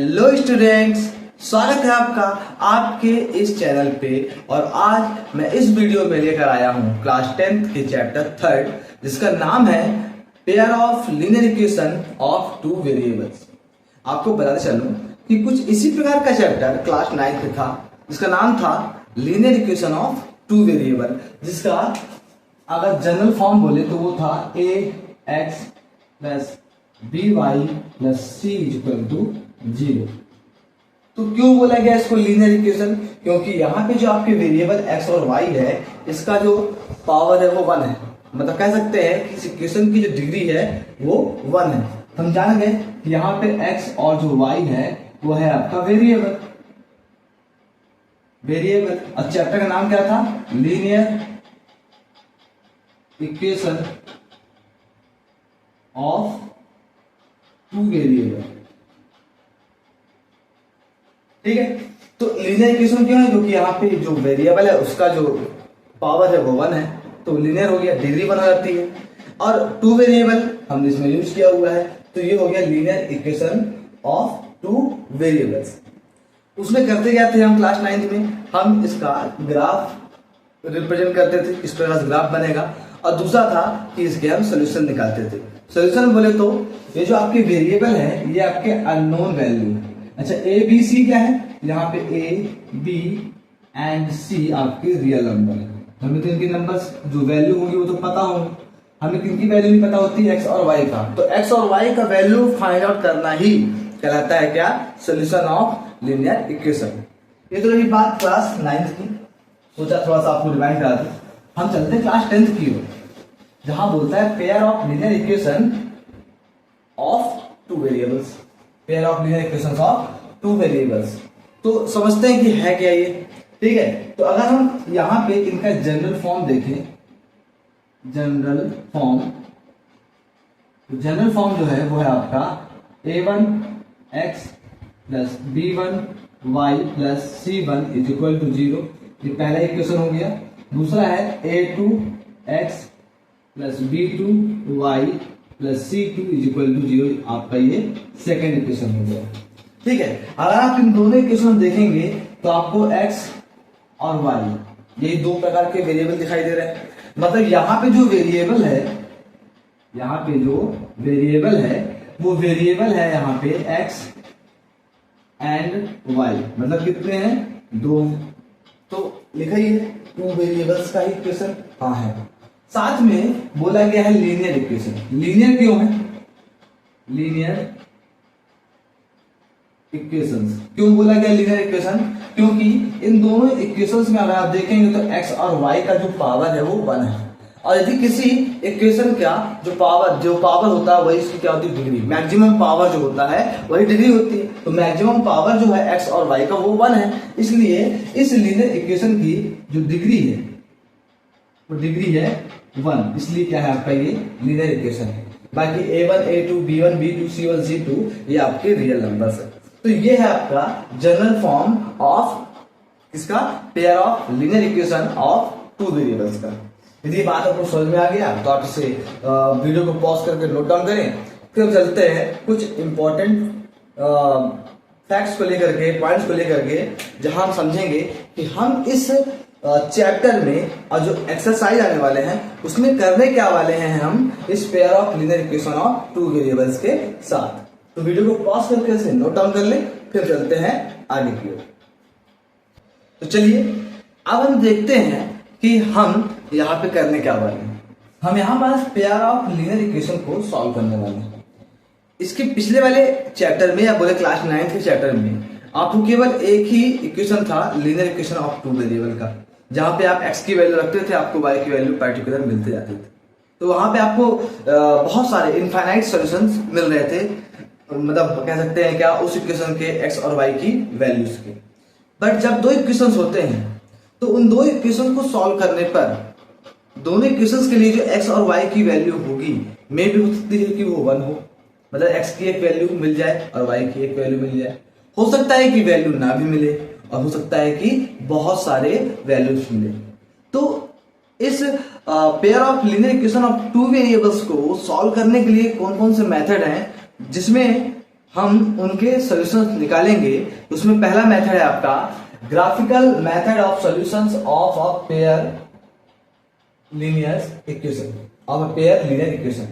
Hello students, स्वागत है आपका आपके इस चैनल पे। और आज मैं इस वीडियो में लेकर आया हूँ क्लास 10th के चैप्टर 3 जिसका नाम है pair of linear equation of two variables. आपको बताते चलूं कि कुछ इसी प्रकार का चैप्टर क्लास 9th में था जिसका नाम था linear equation of two variable, जिसका अगर जनरल फॉर्म बोले तो वो था a x plus b y plus c equal to 0। तो क्यों बोला गया इसको लीनियर इक्वेशन? क्योंकि यहाँ पे जो आपके वेरिएबल x और y है, इसका जो पावर है वो 1 है। मतलब कह सकते हैं कि इस इक्वेशन की जो डिग्री है वो 1 है। हम जान गए कि यहाँ पे x और जो y है वो है आपका वेरिएबल। और चैप्टर का नाम क्या था? Linear equation of two variable. ठीक है, तो लीनियर इक्वेशन क्यों है? क्योंकि यहाँ पे जो वेरिएबल है उसका जो पावर है वो 1 है, तो लीनियर हो गया, डिग्री 1 हो जाती है। और टू वेरिएबल हमने इसमें यूज किया हुआ है, तो ये हो गया linear equation of two variables. उसमें करते क्या थे हम क्लास 9th में? हम इसका ग्राफ रिप्रेजेंट करते थे, इस प्रकार से ग्राफ बनेगा। और दूसरा था कि इसके हम सोल्यूशन निकालते थे। सोल्यूशन बोले तो ये जो आपके वेरिएबल है ये आपके अननोन वैल्यू है। अच्छा, ए बी सी क्या है? यहाँ पे ए बी एंड सी आपके रियल नंबर है। हमें तो इनके नंबर्स जो वैल्यू होगी वो तो पता होगी, हमें किनकी वैल्यू नहीं पता होती? एक्स और वाई का। तो एक्स और वाई का वैल्यू फाइंड आउट करना ही कहलाता है क्या? Solution of linear equation. ये तो रही बात क्लास 9th की, सोचा थोड़ा सा आपको रिवाइंड करा दूं। हम चलते क्लास 10th की ओर, जहां बोलता है pair of linear equation of two variables. Pair of linear equations of two variables, तो समझते हैं कि है क्या ये। ठीक है, तो अगर हम यहां पे इनका जनरल फॉर्म देखें, जनरल फॉर्म जो है वो है आपका a1 x plus b1 y plus c1 is equal to 0। ये पहला इक्वेशन हो गया। दूसरा है a2 x plus b2 y plus c2 is equal to 0। आपका ये सेकेंड इक्वेशन हो गया। ठीक है, अगर आप इन दोनों इक्वेशन देखेंगे तो आपको x और y ये दो प्रकार के वेरिएबल दिखाई दे रहे हैं। मतलब यहाँ पे जो वेरिएबल है वो वेरिएबल है यहाँ पे x एंड y। मतलब कितने हैं? 2। तो लिखा ही है टू वेरिएबल्स का इक्वेशन। हाँ है। साथ में बोला गया है लीनियर इक्वेशन। लीनियर क्यों है? लीनियर इक्वेशंस क्यों बोला गया लीनियर इक्वेशन? क्योंकि इन दोनों इक्वेशंस में अगर आप देखेंगे तो x और y का जो पावर है वो 1 है। और यदि किसी इक्वेशन का जो पावर होता है वही इसकी क्या होती है? डिग्री। मैक्सिमम पावर जो होता है वही डिग्री होती है। तो मैक्सिमम पावर जो है x और y का वो 1 है। इसलिए इस लीनियर इक्वेशन की जो डिग्री है वो डिग्री है 1। इसलिए क्या है आपका ये लीनियर इक्वेशन है। बाकी a1 a2 b1 b2 c1 c2 ये आपके रियल नंबर्स है। तो ये है आपका जनरल फॉर्म ऑफ इसका pair of linear equation of two variables का। यदि बात आपको समझ में आ गया तो आप इसे वीडियो को पॉज करके नोट डाउन करें। फिर हम चलते हैं कुछ इंपॉर्टेंट फैक्ट्स को लेकर के, पॉइंट्स को लेकर के, जहां हम समझेंगे कि हम इस चैप्टर में और जो एक्सरसाइज आने वाले हैं उसमें करने क्या वाले हैं हम इस pair of linear equation of two variables के साथ। तो वीडियो को पॉज करके इसे नोट डाउन कर लें, फिर चलते हैं आगे की ओर। तो चलिए अब हम देखते हैं कि हम यहाँ पे करने क्या वाले हैं। हम यहाँ पास पेयर ऑफ लीनियर इक्वेशन को सॉल्व करने वाले हैं। इसके पिछले वाले चैप्टर में या बोले क्लास 9th के चैप्टर में आपको केवल एक ही इक्वेशन था linear equation of two variable का, जहां पे आप x की वैल्यू रखते थे, आपको y की वैल्यू पर्टिकुलर मिलते जाते थे। तो वहां पे आपको बहुत सारे इनफाइनाइट सॉल्यूशंस मिल रहे थे। मतलब कह सकते हैं क्या, उस इक्वेशन के x और y की वैल्यूज के। बट जब दो इक्वेशंस होते हैं तो उन दो इक्वेशन को सॉल्व करने पर दोनों इक्वेशंस के लिए जो x और y की वैल्यू होगी मे भी हो सकती है कि वो 1 हो। मतलब x की एक वैल्यू मिल जाए और y की एक वैल्यू मिल जाए। हो सकता है कि वैल्यू ना भी मिले और हो सकता है कि बहुत सारे वैल्यूज मिले। तो इस pair of linear equation of two variables को सॉल्व करने के लिए कौन कौन से मेथड हैं जिसमें हम उनके सॉल्यूशंस निकालेंगे। उसमें पहला मेथड है आपका graphical method of solutions of a pair linear equation, of a pair linear equation.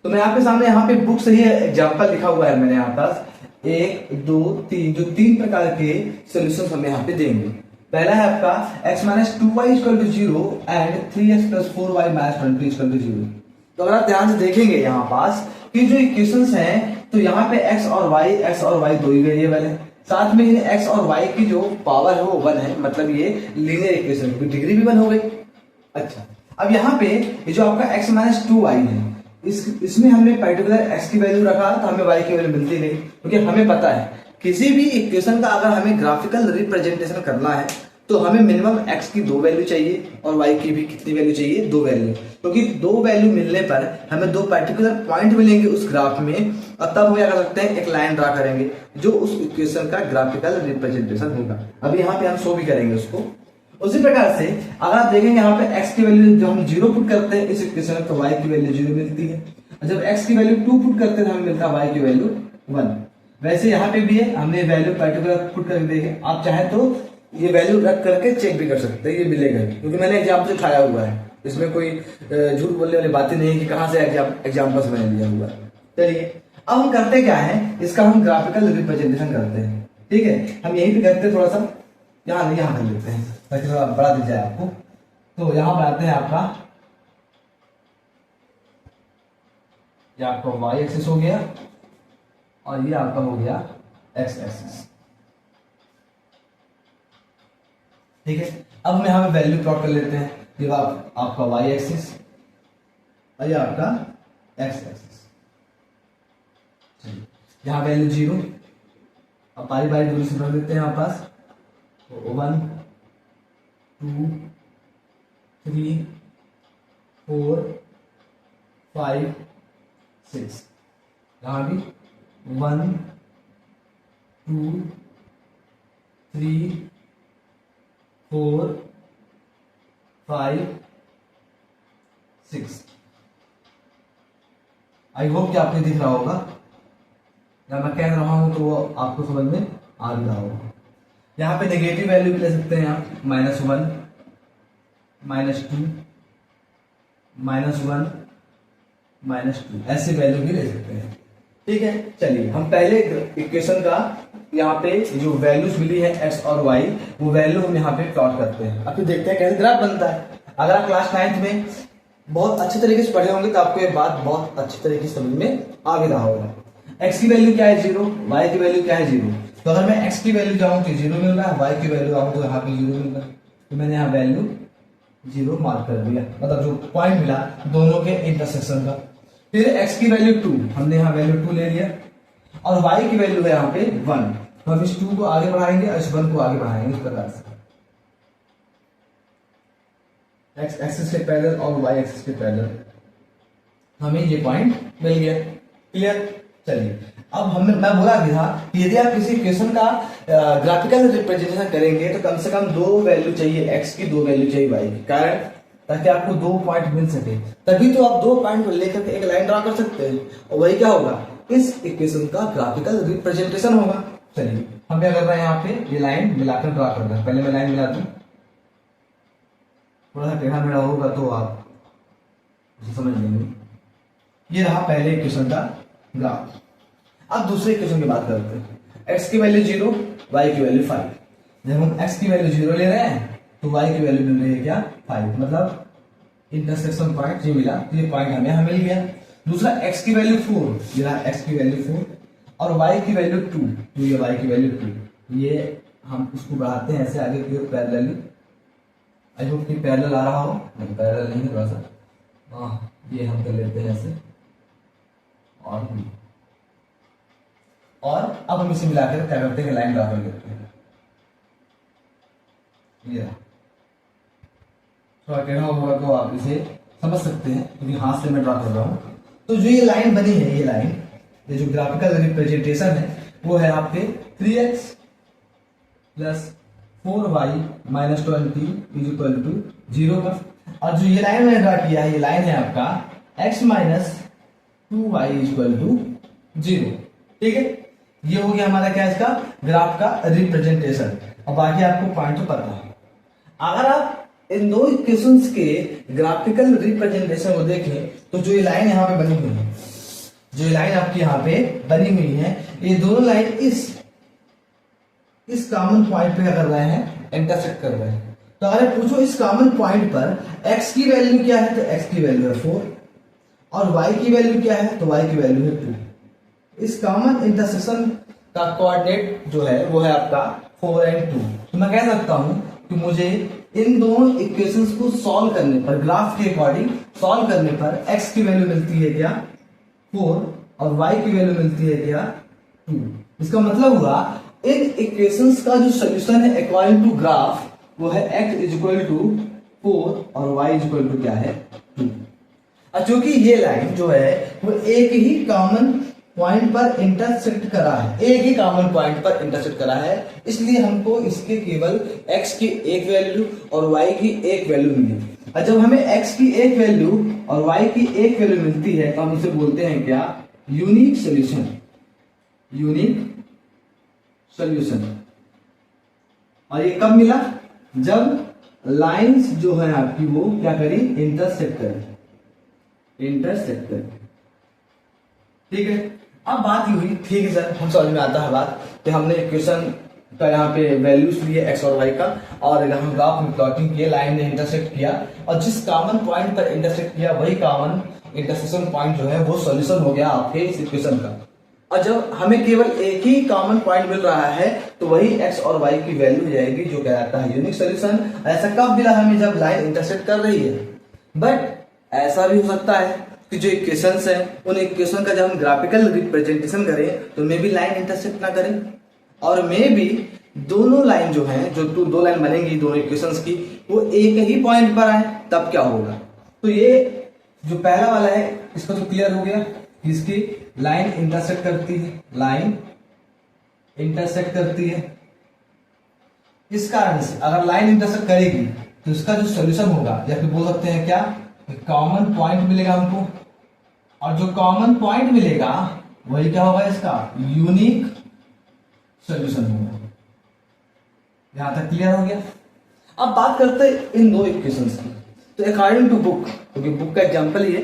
तो मैं आपके सामने यहाँ पे बुक से ही एग्जांपल लिखा हुआ है मैंने यहाँ पास, 1 2 3, जो 3 प्रकार के सॉल्यूशंस हम यहाँ पे देंगे। पहला है आपका x minus 2y equal to 0 and 3x plus 4y minus 20 equal to 0। तो अगर आप ध्यान से देखेंगे यहाँ पास कि जो इक्वेशंस हैं, तो यहाँ पे x और y दो ही वेरिएबल है, साथ में इन x और y की जो पावर है वो 1 है, मतलब ये लीनियर इक्वेशन की डिग्री भी 1 हो गई। अच्छा, अब यहाँ पे ये जो आपका x माइनस 2y है, इसमें हमने पर्टिकुलर x की वैल्यू रखा तो हमें y की वैल्यू मिलती नहीं, क्योंकि हमें पता है किसी भी इक्वेशन का अगर हमें ग्राफिकल रिप्रेजेंटेशन करना है तो हमें मिनिमम x की 2 वैल्यू चाहिए और y की भी कितनी वैल्यू चाहिए, 2 वैल्यू, क्योंकि 2 वैल्यू मिलने पर हमें 2 पर्टिकुलर पॉइंट मिलेंगे उस ग्राफ में, और तब हम क्या कर सकते हैं, एक लाइन ड्रा करेंगे जो उस इक्वेशन का ग्राफिकल रिप्रेजेंटेशन होगा। अभी यहाँ पे हम शो भी करेंगे उसको। उसी प्रकार से अगर आप देखेंगे यहाँ पे x की वैल्यू जो हम 0 पुट करते हैं इस इक्वेशन में, तो y की वैल्यू 0 मिलती है, और जब x की वैल्यू 2 पुट करते हैं तो हमें मिलता है y की वैल्यू 1। वैसे यहाँ पे भी है, हमने वैल्यू पर्टिकुलर पुट करके देखे, आप चाहे तो ये वैल्यू रख करके चेक भी कर सकते हैं, ये मिलेगा, क्योंकि मैंने एग्जाम्पल उठाया हुआ है, इसमें कोई झूठ बोलने वाली बातें नहीं है कि कहाँ से एग्जाम्पल से मैंने लिया हुआ है। चलिए अब हम करते क्या है, इसका हम ग्राफिकल रिप्रेजेंटेशन करते हैं। ठीक है, हम यहीं पे करते हैं, थोड़ा सा यहाँ कर लेते हैं ताकि थोड़ा बड़ा दिख जाए आपको। तो यहाँ बनाते हैं आपका, ये आपका y एक्सिस हो गया और ये आपका हो गया x एक्सिस। ठीक है, अब हम यहाँ पे वैल्यू प्लॉट कर लेते हैं, ये आपका y एक्सिस और ये आपका x एक्सिस। यहाँ वैल्यू 0, अब बारी बारी दूरी से बढ़ देते हैं यहाँ पास, 1 2 3 4 5 6, यहाँ भी 1 2 3 4 5 6। आई होप कि आपको दिख रहा होगा, या मैं कह रहा हूं तो वो आपको समझ में आ रहा होगा। यहाँ पे नेगेटिव वैल्यू भी ले सकते हैं आप, -1 -2 -1 -2, ऐसे वैल्यू भी ले सकते हैं। ठीक है, चलिए हम पहले इक्वेशन का यहाँ पे जो वैल्यूज मिली है x और y, वो वैल्यू हम यहाँ पे प्लॉट करते हैं। अब फिर देखते हैं कैसे ग्राफ बनता है। अगर आप क्लास 9th में बहुत अच्छे तरीके से पढ़े होंगे तो आपको ये बात बहुत अच्छी तरीके से समझ में आ भी रहा होगा। x की वैल्यू क्या है 0, y की वैल्यू क्या है 0। तो अगर मैं x की वैल्यू जाऊं तो 0 मिल रहा है, y की वैल्यू आऊं तो यहाँ पे 0 मिल रहा है, तो मैंने यहाँ वैल्यू 0 मार्क कर दिया, मतलब जो पॉइंट मिला दोनों के इंटरसेक्शन का। फिर x की वैल्यू 2, हमने यहाँ वैल्यू 2 ले लिया, और y की वैल्यू है यहाँ पे 1, तो हम इस 2 को आगे बढ़ाएंगे और इस 1 को आगे बढ़ाएंगे इस प्रकार से, x एक्सिस के पैरेलल और y एक्सिस के पैरेलल, हमें ये पॉइंट मिल गया। क्लियर। चलिए अब मैं बोला भी था कि यदि आप किसी इक्वेशन का ग्राफिकल रिप्रेजेंटेशन करेंगे तो कम से कम 2 वैल्यू चाहिए, x की 2 वैल्यू चाहिए y की, कारण ताकि आपको 2 पॉइंट मिल सके, तभी तो आप 2 पॉइंट को लेकर के एक लाइन ड्रा कर सकते हैं, और वही क्या होगा, इस इक्वेशन का ग्राफिकल रिप्रेजेंटेशन होगा। चलिए हम क्या कर रहे हैं, यहाँ पे ये लाइन मिलाकर ड्रा कर रहे हैं। पहले मैं लाइन मिला दूं, थोड़ा सा टेढ़ा मेढ़ा होगा तो आप समझ लेंगे। ये रहा पहले इक्वेशन का ग्राफ। अब दूसरे इक्वेशन की बात करते हैं। x की वैल्यू 0, y की वैल्यू 5। जब हम x की वैल्यू 0 ले रहे हैं तो y की वैल्यू मिल रही है क्या, 5, मतलब इंटरसेक्शन पॉइंट ये मिला, ये पॉइंट हमें यहाँ मिल गया। दूसरा x की वैल्यू 4, ये रहा x की वैल्यू 4, और y की वैल्यू 2, तो ये y की वैल्यू 2। ये हम इसको बढ़ाते हैं ऐसे आगे की ओर पैरेलली। आई होप कि पैरेलल आ रहा हो, नहीं पैरेलल नहीं है, थोड़ा सा ये हम कर लेते हैं ऐसे, और अब हम इसे मिलाकर क्या करते हैं, लाइन ड्रा कर लेते हैं। ये थोड़ा टेढ़ा होगा तो आप इसे समझ सकते हैं, क्योंकि हाथ से मैं ड्रा कर रहा हूं। तो जो ये लाइन बनी है, ये लाइन, ये जो ग्राफिकल रिप्रेजेंटेशन है वो है आपके 3x plus 4y minus 20 is equal to 0 का। और जो ये लाइन मैंने ड्रा किया है, ये लाइन है आपका x minus 2y is equal to 0। ठीक है, ये हो गया हमारा क्या इसका ग्राफ का रिप्रेजेंटेशन। और बाकी आपको पॉइंट तो पता है। अगर आप इन दो इक्वेशंस के ग्राफिकल रिप्रेजेंटेशन को देखें तो जो ये लाइन यहाँ पे बनी हुई है, जो ये लाइन आपकी यहाँ पे बनी हुई है, ये दोनों लाइन इस कॉमन पॉइंट पे क्या कर रहे हैं, इंटरसेक्ट कर रहे हैं। तो अगर पूछो इस कॉमन पॉइंट पर x की वैल्यू क्या है, तो x की वैल्यू है 4 और y की वैल्यू क्या है, तो y की वैल्यू है 2। इस कॉमन इंटरसेक्शन का कोऑर्डिनेट जो है वो है आपका 4 और 2। तो मैं कह सकता हूं कि मुझे इन दोनों इक्वेशंस को सॉल्व करने पर, ग्राफ के अकॉर्डिंग सॉल्व करने पर x की वैल्यू मिलती है क्या 4 और y की वैल्यू मिलती है क्या 2। इसका मतलब हुआ इन इक्वेशंस का जो सोल्यूशन है अकॉर्डिंग टू ग्राफ वो है x इज इक्वल टू 4 और y इज इक्वल टू क्या है 2। और चूंकि ये लाइन जो है वो एक ही कॉमन पॉइंट पर इंटरसेक्ट करा है, एक ही कॉमन पॉइंट पर इंटरसेक्ट करा है, इसलिए हमको इसके केवल x की एक वैल्यू और y की एक वैल्यू मिली। और जब हमें x की एक वैल्यू और y की एक वैल्यू मिलती है तो हम उसे बोलते हैं क्या, यूनिक सॉल्यूशन। Unique solution. और ये कब मिला, जब लाइंस जो है आपकी वो क्या करी, इंटरसेक्ट करें, इंटरसेक्ट करें। ठीक है, अब बात ये हुई, ठीक है सर हम समझ में आता है बात कि हमने इक्वेशन का यहाँ पे वैल्यूज लिए एक्स और वाई का, और हम ग्राफ में प्लॉटिंग किए, लाइन ने इंटरसेक्ट किया और जिस कॉमन पॉइंट पर इंटरसेक्ट किया वही कॉमन इंटरसेक्शन पॉइंट जो है वो सॉल्यूशन हो गया आपके इस इक्वेशन का। और जब हमें केवल एक ही कॉमन पॉइंट मिल रहा है तो वही x और y की वैल्यू हो जाएगी जो कहलाता है यूनिक सॉल्यूशन। ऐसा कब मिला हमें, जब लाइन इंटरसेक्ट कर रही है। बट ऐसा भी हो सकता है कि जो इक्वेशंस है उन इक्वेशन का जब हम ग्राफिकल रिप्रेजेंटेशन करें तो मे भी लाइन इंटरसेक्ट ना करें, और मे भी दोनों लाइन जो है, जो दो लाइन बनेंगी दोनों इक्वेशंस की, वो एक ही पॉइंट पर आए, तब क्या होगा। तो ये जो पहला वाला है इसका तो क्लियर हो गया, इसकी लाइन इंटरसेक्ट करती है, लाइन इंटरसेक्ट करती है। इस कारण से अगर लाइन इंटरसेक्ट करेगी तो इसका जो सॉल्यूशन होगा, या फिर बोल सकते हैं क्या, कॉमन पॉइंट मिलेगा हमको, और जो कॉमन पॉइंट मिलेगा वही क्या होगा, इसका यूनिक सॉल्यूशन होगा। यहां तक क्लियर हो गया। अब बात करते हैं इन दो इक्वेशंस की। तो अकॉर्डिंग टू बुक, क्योंकि बुक का एग्जांपल ही है,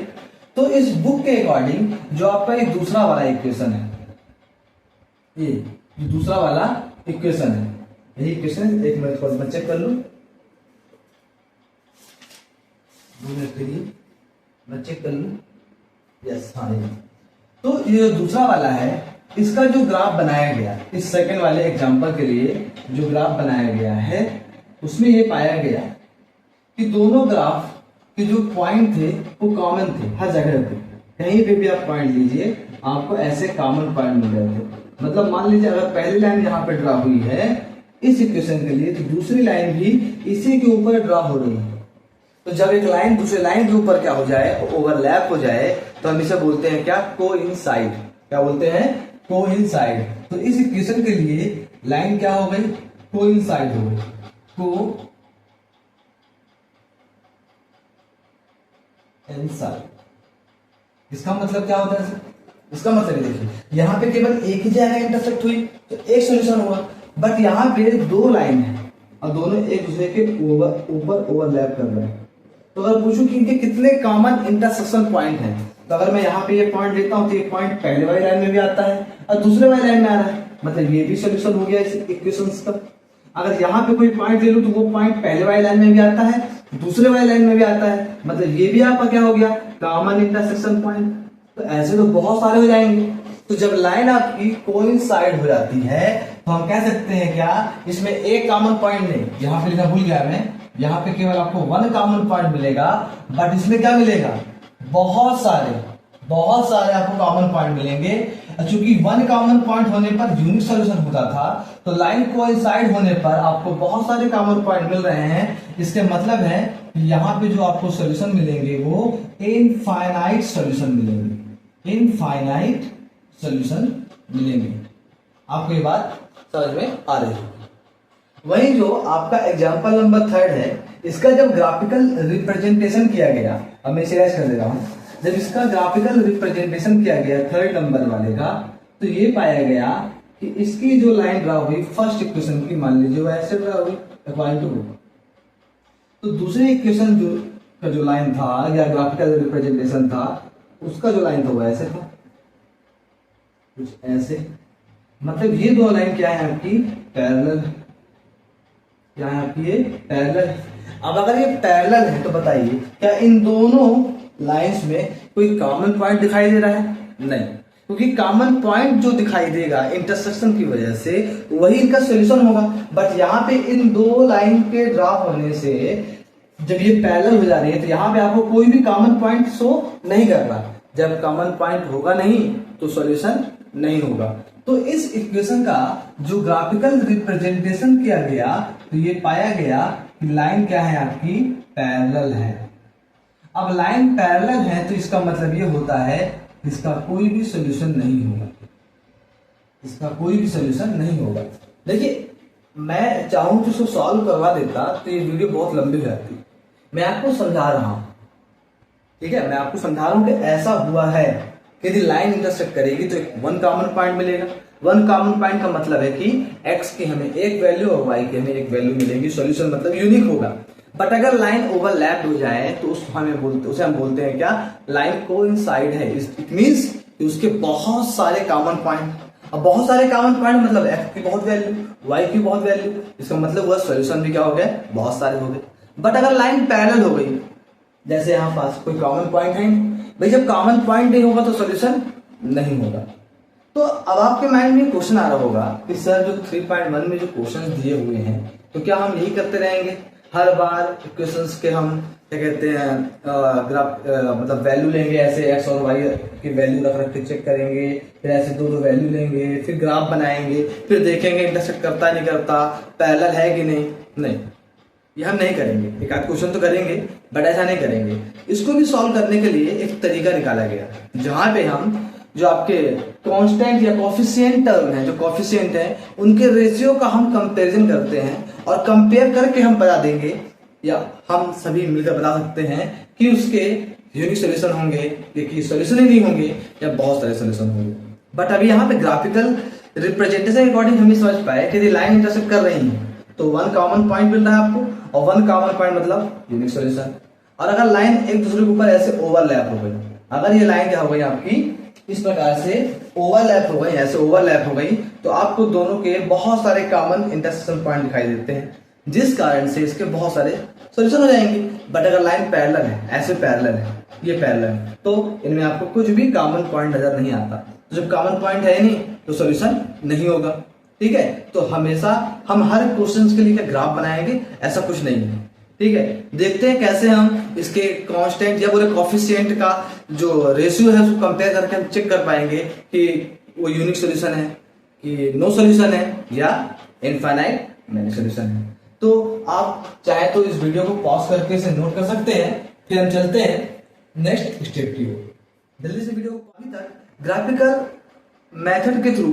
तो इस बुक के अकॉर्डिंग जो आपका एक दूसरा वाला इक्वेशन है, ये जो दूसरा वाला इक्वेशन है, यही इक्वेशन, एक मिनट थोड़ा मैं चेक कर लूं, 2 मिनट के लिए मैं चेक कर लूं, यस हाँ ये। तो ये जो दूसरा वाला है इसका जो ग्राफ बनाया गया, इस सेकंड वाले एग्जांपल के लिए जो ग्राफ बनाया गया है उसमें ये पाया गया कि दोनों ग्राफ कि जो पॉइंट थे वो कॉमन थे हर जगह पे, कहीं पे भी आप पॉइंट लीजिए आपको ऐसे कॉमन पॉइंट मिल रहे थे। मतलब मान लीजिए अगर पहली लाइन यहाँ पे ड्रा हुई है इस इक्वेशन के लिए, तो दूसरी लाइन भी इसी के ऊपर ड्रा हो रही है। तो जब एक लाइन दूसरे लाइन के ऊपर क्या हो जाए, ओवरलैप हो जाए, तो हम इसे बोलते हैं क्या, कोइंसाइड। क्या बोलते हैं, कोइंसाइड। तो इस इक्वेशन के लिए लाइन क्या हो गई, कोइंसाइड हो गई, इनसाइड। इसका मतलब क्या होता है, इसका मतलब देखिए यहाँ पे केवल एक ही जगह इंटरसेक्ट हुई तो एक सॉल्यूशन हुआ, बट यहाँ पे दो लाइन है और दोनों एक दूसरे के ऊपर ओवरलैप कर रहे हैं। तो अगर पूछूं कि इनके कितने कॉमन इंटरसेक्शन पॉइंट हैं, तो अगर मैं यहाँ पे ये पॉइंट लेता हूँ तो ये पॉइंट पहले वाली लाइन में भी आता है और दूसरे वाली लाइन में आ रहा है, मतलब ये भी सोल्यूशन हो गया इस इक्वेशन का। अगर यहाँ पे कोई पॉइंट ले लूं तो वो पॉइंट पहले वाली लाइन में भी आता है, दूसरे वाली लाइन में भी आता है, मतलब ये भी आपका क्या हो गया, कॉमन इंटरसेक्शन पॉइंट। तो ऐसे तो बहुत सारे हो जाएंगे। तो जब लाइन आपकी कोइंसाइड हो जाती है तो हम कह सकते हैं क्या, इसमें एक कॉमन पॉइंट नहीं, यहाँ पे लिखा भूल गया मैं, यहाँ पे केवल आपको वन कॉमन पॉइंट मिलेगा, बट इसमें क्या मिलेगा, बहुत सारे आपको कॉमन पॉइंट मिलेंगे। चूंकि वन कॉमन पॉइंट होने पर यूनिक सॉल्यूशन होता था, तो लाइन कोइंसाइड होने पर आपको बहुत सारे कॉमन पॉइंट मिल रहे हैं। इसके मतलब है कि यहाँ पे जो आपको सॉल्यूशन मिलेंगे वो इनफाइनाइट सॉल्यूशन मिलेंगे, इनफाइनाइट सॉल्यूशन मिलेंगे। आपको ये बात समझ में आ रही है। वही जो आपका एग्जाम्पल नंबर 3 है, इसका जब ग्राफिकल रिप्रेजेंटेशन किया गया, अब मैं इसे कर दे रहा हूं, जब इसका ग्राफिकल रिप्रेजेंटेशन किया गया 3rd नंबर वाले का, तो ये पाया गया कि इसकी जो लाइन ड्रा हुई फर्स्ट इक्वेशन की, मान लीजिए वो ऐसे ड्रा हुई अकॉर्डिंग टू, तो दूसरे इक्वेशन जो का जो लाइन था या ग्राफिकल रिप्रेजेंटेशन था उसका जो लाइन था वो ऐसे था, कुछ ऐसे। मतलब ये दो लाइन क्या है आपकी, पैरेलल। क्या है आपकी, ये पैरेलल। अब अगर ये पैरेलल है तो बताइए क्या इन दोनों लाइंस में कोई कॉमन पॉइंट दिखाई दे रहा है? नहीं, क्योंकि कॉमन पॉइंट जो दिखाई देगा इंटरसेक्शन की वजह से वही इनका सॉल्यूशन होगा। बट यहाँ पे इन दो लाइन के ड्रा होने से जब ये पैरेलल हो जा रही है तो यहाँ पे आपको कोई भी कॉमन पॉइंट शो नहीं कर रहा। जब कॉमन पॉइंट होगा नहीं तो सॉल्यूशन नहीं होगा। तो इस इक्वेशन का जो ग्राफिकल रिप्रेजेंटेशन किया गया तो ये पाया गया कि लाइन क्या है आपकी, पैरेलल है। अब लाइन पैरेलल है तो इसका मतलब ये होता है इसका कोई भी सॉल्यूशन नहीं होगा, इसका कोई भी सॉल्यूशन नहीं होगा। देखिए मैं चाहूं तो इसको सॉल्व करवा देता तो ये वीडियो बहुत लंबी हो जाती। मैं आपको समझा रहा हूं, ठीक है, मैं आपको समझा रहा हूं कि ऐसा हुआ है कि यदि लाइन इंटरसेक्ट करेगी तो एक वन कॉमन पॉइंट मिलेगा। वन कॉमन पॉइंट का मतलब है कि x की हमें एक वैल्यू और y की हमें एक वैल्यू मिलेगी, सॉल्यूशन मतलब यूनिक होगा। बट अगर लाइन ओवरलैप हो जाए तो उसे हम बोलते हैं क्या, लाइन कोइंसाइड है। इट मींस उसके बहुत सारे कॉमन पॉइंट। अब बहुत सारे कॉमन पॉइंट मतलब x की बहुत वैल्यू, y की बहुत वैल्यू, इसका मतलब हुआ सॉल्यूशन भी क्या हो गया, बहुत सारे हो गए। बट अगर लाइन पैरेलल हो गई, जैसे यहाँ पास कोई कॉमन पॉइंट है भाई, जब कॉमन पॉइंट नहीं होगा तो सॉल्यूशन नहीं होगा। तो अब आपके माइंड में क्वेश्चन आ रहा होगा कि सर जो 3.1 में जो क्वेश्चन दिए हुए हैं तो क्या हम यही करते रहेंगे, हर बार इक्वेशंस के हम क्या कहते हैं मतलब वैल्यू लेंगे, ऐसे x और y की वैल्यू रख रख के चेक करेंगे, फिर ऐसे दो दो वैल्यू लेंगे, फिर ग्राफ बनाएंगे, फिर देखेंगे इंटरसेक्ट करता नहीं करता, पैरेलल है कि नहीं? नहीं, ये हम नहीं करेंगे। एक आध क्वेश्चन तो करेंगे बट ऐसा नहीं करेंगे। इसको भी सॉल्व करने के लिए एक तरीका निकाला गया जहां पे हम जो आपके कांस्टेंट या कोफिशिएंट टर्म है, जो कोफिशिएंट है उनके रेशियो का हम कंपैरिजन करते हैं और कंपेयर करके हम बता देंगे या हम सभी मिलकर बता सकते हैं कि उसके यूनिक सॉल्यूशन होंगे या कि सॉल्यूशन ही नहीं होंगे या बहुत सारे सॉल्यूशन होंगे। बट अभी यहाँ पे ग्राफिकल रिप्रेजेंटेशन के अकॉर्डिंग हम समझ पाए कि यदि लाइन इंटरसेक्ट कर रही है तो वन कॉमन पॉइंट मिल रहा है आपको, और वन कॉमन पॉइंट मतलब यूनिक सॉल्यूशन। और अगर लाइन एक दूसरे के ऊपर ऐसे ओवरलैप हो गई, अगर ये लाइन क्या हो गई आपकी इस प्रकार से ओवरलैप हो गई, ऐसे ओवरलैप हो गई, तो आपको दोनों के बहुत सारे कॉमन इंटरसेक्शन पॉइंट दिखाई देते हैं, जिस कारण से इसके बहुत सारे सॉल्यूशन हो जाएंगे। बट अगर लाइन पैरेलल है, ऐसे पैरेलल है, ये पैरेलल है, तो इनमें आपको कुछ भी कॉमन पॉइंट नजर नहीं आता। तो जब कॉमन पॉइंट है नहीं तो सॉल्यूशन नहीं होगा, ठीक है। तो हमेशा हम हर क्वेश्चन के लिए ग्राफ बनाएंगे, ऐसा कुछ नहीं है, ठीक है। देखते हैं कैसे हम इसके कांस्टेंट या बोले कोफिशिएंट का जो रेशियो है उसको कंपेयर करके हम चेक कर पाएंगे कि वो यूनिक सॉल्यूशन है कि नो सॉल्यूशन है या इनफाइनाइट मैनी सॉल्यूशन है। तो आप चाहे तो इस वीडियो को पॉज करके इसे नोट कर सकते हैं, फिर हम चलते हैं नेक्स्ट स्टेप की ओर। जल्दी से वीडियो को अभी तक ग्राफिकल मेथड के through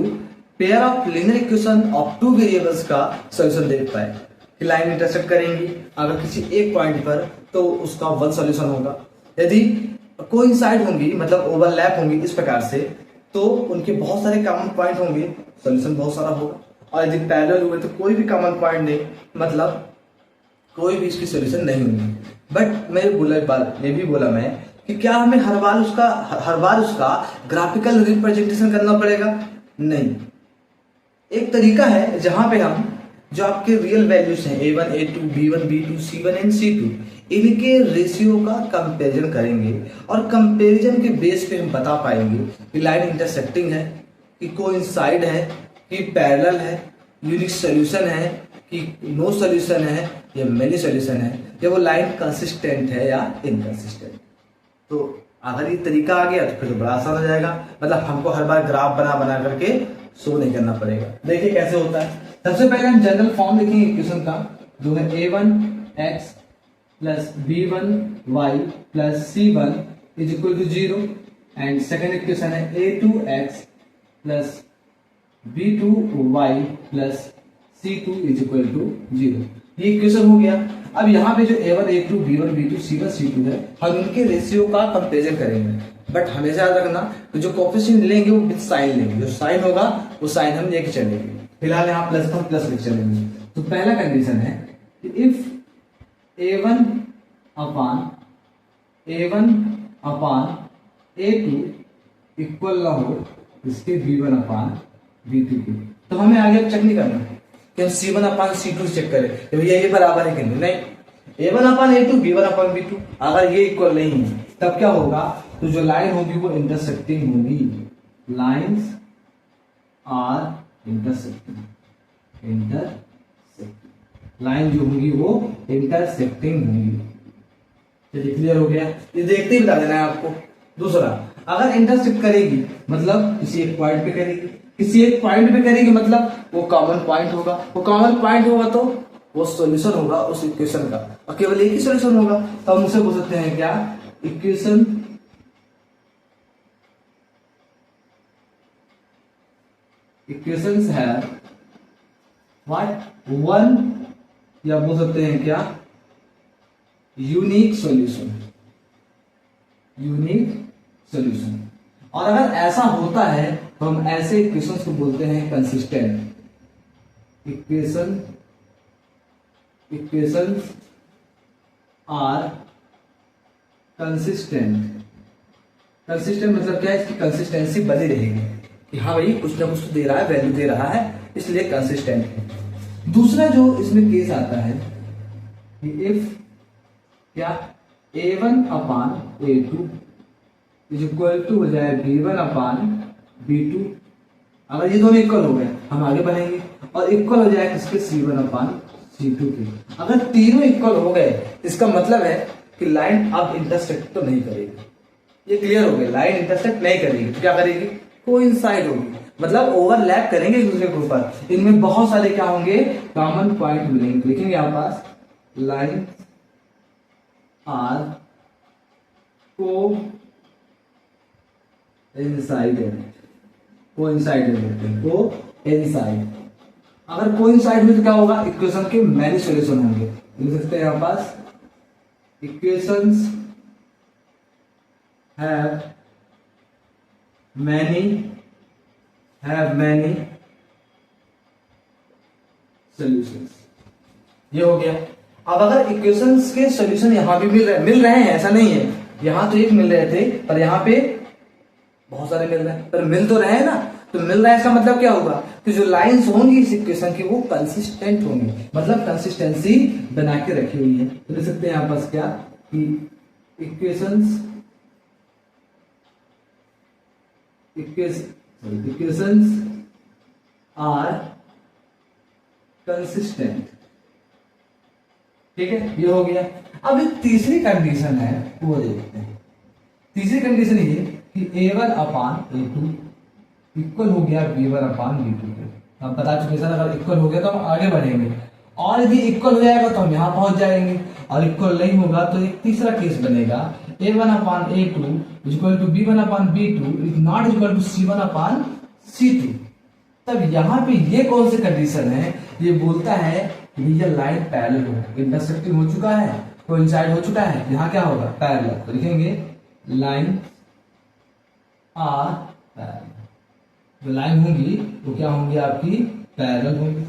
pair of linear equation of two variables का सॉल्यूशन देख पाए कि लाइन इंटरसेक्ट करेंगी अगर किसी एक पॉइंट पर तो उसका वन सॉल्यूशन होगा। यदि कोइंसाइड होंगी मतलब ओवरलैप होंगी इस प्रकार से तो उनके बहुत सारे कॉमन पॉइंट होंगे, सॉल्यूशन बहुत सारा होगा। और यदि पैरेलल हुए तो कोई भी कॉमन पॉइंट नहीं, मतलब कोई भी इसकी सॉल्यूशन नहीं होंगी। बट मैं ये भी बोला मैं कि क्या हमें हर बार उसका ग्राफिकल रिप्रेजेंटेशन करना पड़ेगा? नहीं, एक तरीका है जहां पे हम जो आपके रियल वैल्यूज हैं A1, A2, B1, B2, C1 and C2 इनके रेशियो का कंपैरिजन करेंगे और कंपैरिजन के बेस पे हम बता पाएंगे कि लाइन इंटरसेक्टिंग है, कि कोइंसाइड है, कि पैरेलल है, यूनिक सॉल्यूशन है, कि नो सॉल्यूशन है या मेनी सॉल्यूशन है, या वो लाइन कंसिस्टेंट है या इनकंसिस्टेंट। तो अगर ये तरीका आ गया तो फिर तो बड़ा आसान हो जाएगा, मतलब हमको हर बार ग्राफ बना करके शो नहीं करना पड़ेगा। देखिए कैसे होता है। सबसे पहले हम जनरल फॉर्म लिखेंगे इक्वेशन का, जो है a1x plus b1y plus c1 is equal to 0 and second equation है a2x plus b2y plus c2 is equal to 0। ये इक्वेशन हो गया। अब यहाँ पे जो a1, a2, b1, b2, c1, c2 है हम इनके रेशियो का कंपेरिजन करेंगे। बट हमेशा याद रखना तो जो कोफिशिएंट लेंगे वो विद साइन लेंगे, जो साइन होगा वो साइन हम लेके चलेंगे। फिलहाल यहाँ प्लस को प्लस लेके चलेंगे। तो पहला कंडीशन है कि if a1 upon a2 equal ना हो इसके b1 अपान b2 की, तो हमें आगे चेक नहीं करना कि हम c1 अपान c2 चेक करें कि भैया ये बराबर है कि नहीं। a1 upon a2 b1 upon b2, अगर ये इक्वल नहीं है तब क्या होगा, तो जो लाइन होगी वो इंटरसेक्टिंग होगी। लाइंस आर इंटरसेक्टिंग, लाइन जो होगी वो इंटरसेक्टिंग होगी। चलिए क्लियर हो गया, ये देखते ही बता देना है आपको। दूसरा, अगर इंटरसेक्ट करेगी मतलब किसी एक पॉइंट पे करेगी, किसी एक पॉइंट पे करेगी मतलब वो कॉमन पॉइंट होगा, वो कॉमन पॉइंट होगा तो वो सॉल्यूशन होगा उस इक्वेशन का, और केवल एक ही सॉल्यूशन होगा। तो हम उसे बोल सकते हैं क्या, इक्वेशंस है व्हाट, वन, या बोल सकते हैं क्या, यूनिक सॉल्यूशन, और अगर ऐसा होता है तो हम ऐसे इक्वेशंस को बोलते हैं कंसिस्टेंट इक्वेशंस आर कंसिस्टेंट मतलब क्या है, इसकी कंसिस्टेंसी बनी रहेगी कि हाँ भाई कुछ ना कुछ तो दे रहा है, वैल्यू दे रहा है, इसलिए कंसिस्टेंट है। दूसरा जो इसमें केस आता है कि इफ क्या a1 upon a2 is equal to हो जाए b1 अपान b2, अगर ये दोनों इक्वल हो गए हम आगे बढ़ेंगे, और इक्वल हो जाए किसके, c1 अपान c2 के। अगर तीनों इक्वल हो गए इसका मतलब है कि लाइन अब इंटरसेक्ट तो नहीं करेगी। ये क्लियर हो गया, लाइन इंटरसेक्ट नहीं करेगी, क्या करेगी, कोइंसाइड होगी, मतलब ओवरलैप करेंगे एक दूसरे के ऊपर। इनमें बहुत सारे क्या होंगे, कॉमन पॉइंट मिलेंगे। लिखेंगे यहाँ पास लाइन आर कोइंसाइडेड अगर कोइंसाइड में तो क्या होगा, इक्वेशन के मैनी सॉल्यूशन होंगे। लिख सकते हैं यहाँ पास इक्वेशंस हैव मैनी सॉल्यूशंस, ये हो गया। अब अगर इक्वेशंस के सॉल्यूशन यहां भी मिल रहे हैं, ऐसा नहीं है यहां तो एक मिल रहे थे पर यहां पे बहुत सारे मिल रहे हैं, पर मिल तो रहे हैं ना, तो मिल रहा है इसका मतलब क्या होगा कि जो लाइंस होंगी इस इक्वेशन की वो कंसिस्टेंट होंगी, मतलब कंसिस्टेंसी बना के रखी हुई है। तो लिख सकते हैं यहां पास क्या कि इक्वेशंस आर कंसिस्टेंट, ठीक है, ये हो गया। अब एक तीसरी कंडीशन है वो देखते हैं। तीसरी कंडीशन ये कि a1 अपान a2 इक्वल हो गया b1 अपान b2 के। हम बता चुके सर अगर इक्वल हो गया तो हम आगे बढ़ेंगे, और यदि इक्वल हो जाएगा तो हम यहां पहुंच जाएंगे, और इक्वल नहीं होगा तो एक तीसरा केस बनेगा a1 upon a2 equal to b1 upon b2 is not equal to c1 upon c2। तब यहाँ पे ये कौन सी कंडीशन है, ये बोलता है कि ये लाइन पैरेलल हो, इंटरसेक्टिंग हो चुका है, कोइंसाइड हो चुका है, यहाँ क्या होगा पैरेलल। तो लिखेंगे लाइन आर पैरेलल, जो लाइन होंगी वो क्या होंगी आपकी पैरेलल होंगी।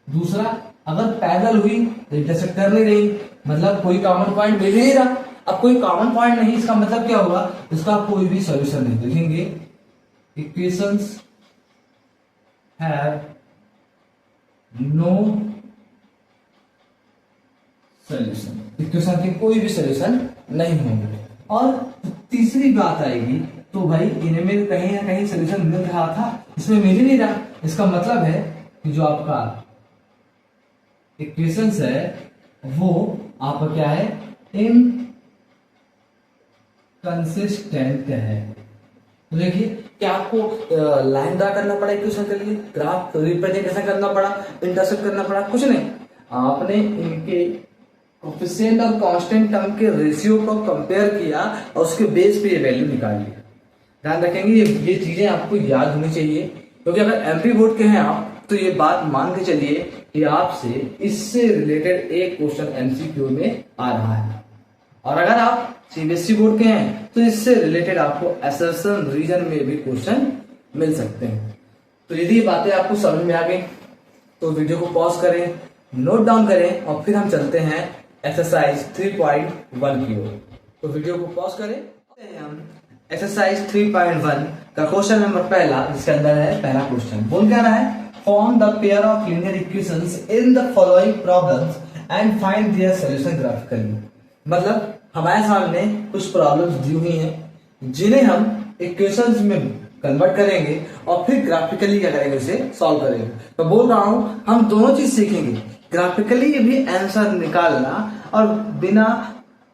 दूसरा, अगर पैरेलल हुई तो इंटरसेक्ट कर नहीं रही, मतलब कोई कॉमन पॉइंट मिल नहीं रहा। अब कोई कॉमन पॉइंट नहीं, इसका मतलब क्या होगा, इसका कोई भी सॉल्यूशन नहीं। लिखेंगे equations have no solution, equation के कोई भी सॉल्यूशन नहीं होंगे। और तीसरी बात आएगी तो भाई इनमें कहीं ना कहीं सॉल्यूशन मिल रहा था, इसमें मिल ही नहीं रहा, इसका मतलब है कि जो आपका इक्वेशंस है वो आपका क्या है, इनकंसिस्टेंट है। तो देखिए क्या आपको लाइन ड्रा करना पड़ा इक्वेशन के लिए, ग्राफ रिप्रेजेंटेशन करना पड़ा, इंटरसेक्ट करना पड़ा, कुछ नहीं, आपने इनके कोफिशिएंट और कांस्टेंट टर्म के रेशियो को कंपेयर किया और उसके बेस पे ये वैल्यू निकाल लिया। ध्यान रखेंगे ये चीजें आपको याद होनी चाहिए, क्योंकि अगर एमपी बोर्ड के हैं आप तो ये बात मान के चलिए कि आपसे इससे रिलेटेड एक क्वेश्चन एमसीक्यू में आ रहा है। और अगर आप सीबीएसई बोर्ड के हैं तो इससे रिलेटेड आपको असर्शन रीजन में भी क्वेश्चन मिल सकते हैं। तो यदि ये बातें आपको समझ में आ गई तो वीडियो को पॉज करें, नोट डाउन करें और फिर हम चलते हैं एक्सरसाइज 3.1 की ओर। तो वीडियो को पॉज करें, हम एक्सरसाइज 3.1 का क्वेश्चन नंबर पहला, जिसके अंदर है पहला क्वेश्चन। बोल क्या रहा है, form the pair of linear equations in the following problems and find their solution graphically. मतलब हमारे सामने कुछ प्रॉब्लम्स दी हुई हैं जिन्हें हम इक्वेशंस में कन्वर्ट करेंगे और फिर ग्राफिकली क्या करेंगे, उसे सॉल्व करेंगे। तो बोल रहा हूं हम दोनों चीज सीखेंगे, ग्राफिकली भी आंसर निकालना और बिना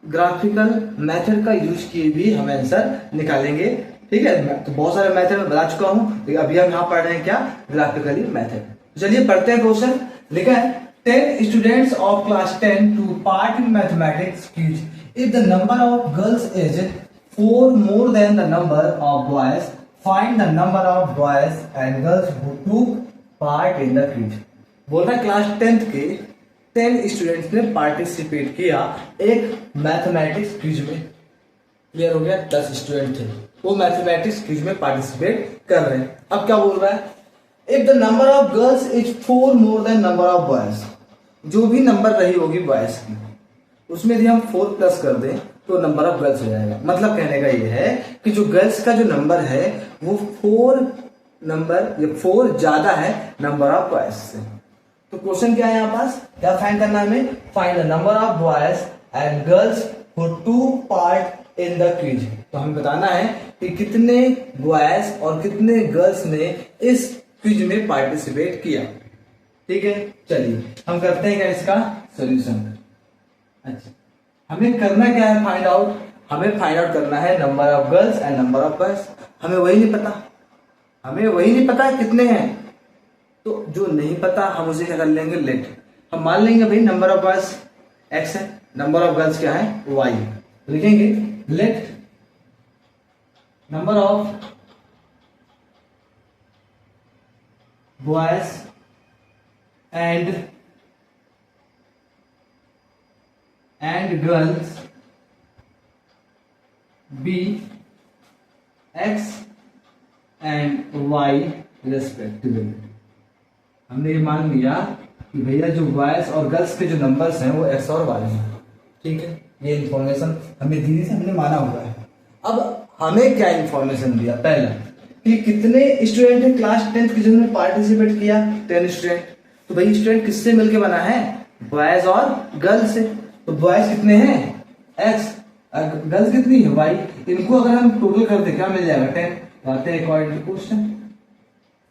ग्राफिकल मेथड का यूज किए भी हम आंसर निकालेंगे। ठीक है, तो बहुत सारे मेथड में बता चुका हूं, लेकिन अभी हम यहाँ पढ़ रहे हैं क्या, ग्राफिकली मेथड। चलिए पढ़ते हैं क्वेश्चन। लिखा है 10 students of class 10 to part in mathematics quiz. If the number of girls is 4 more than the number of boys, find the number of boys and girls who took part in the quiz. बोल रहा है class 10th के 10 students ने participate किया एक mathematics quiz में। Clear हो गया, 10 स्टूडेंट थे वो मैथमेटिक्स क्विज में पार्टिसिपेट कर रहे हैं। अब क्या बोल रहा है, if the number of girls is 4 more than number of boys, जो भी नंबर रही होगी बॉयज की उसमें यदि हम 4 प्लस कर दें तो नंबर ऑफ गर्ल्स हो जाएगा। मतलब कहने का ये है कि जो गर्ल्स का जो नंबर है वो 4 ज्यादा है नंबर ऑफ बॉयज से। तो क्वेश्चन क्या है यहाँ पास, क्या फाइंड करना है हमें, find the number of boys and girls who टूक पार्ट इन द क्विज। तो हमें बताना है कि कितने बॉयज और कितने गर्ल्स ने इस क्विज में पार्टिसिपेट किया। ठीक है, चलिए हम करते हैं क्या इसका सॉल्यूशन। अच्छा, हमें करना क्या है, फाइंड आउट, हमें फाइंड आउट करना है number of girls and number of boys. हमें वही नहीं पता कितने हैं, तो जो नहीं पता हम उसे क्या कर लेंगे, लेट। हम मान लेंगे भाई नंबर ऑफ बॉयज x है, नंबर ऑफ गर्ल्स क्या है, y। लिखेंगे let number of boys and girls be x and y respectively। हमने ये मान लिया कि भैया जो बॉयज और गर्ल्स के जो नंबर्स हैं वो x और y हैं। ठीक है, ये इंफॉर्मेशन हमें धीरे से हमने माना हुआ है। अब हमें क्या इंफॉर्मेशन दिया, पहला कि कितने स्टूडेंट है क्लास 10th की जिन्होंने पार्टिसिपेट किया, 10 स्टूडेंट। तो भाई स्टूडेंट किससे मिलके बना है, बॉयज और गर्ल्स से। तो बॉयज कितने हैं x, गर्ल्स कितनी है y। इनको अगर हम टोटल कर दे क्या मिल जाएगा 10। बातें अकॉर्डिंग टू क्वेश्चन,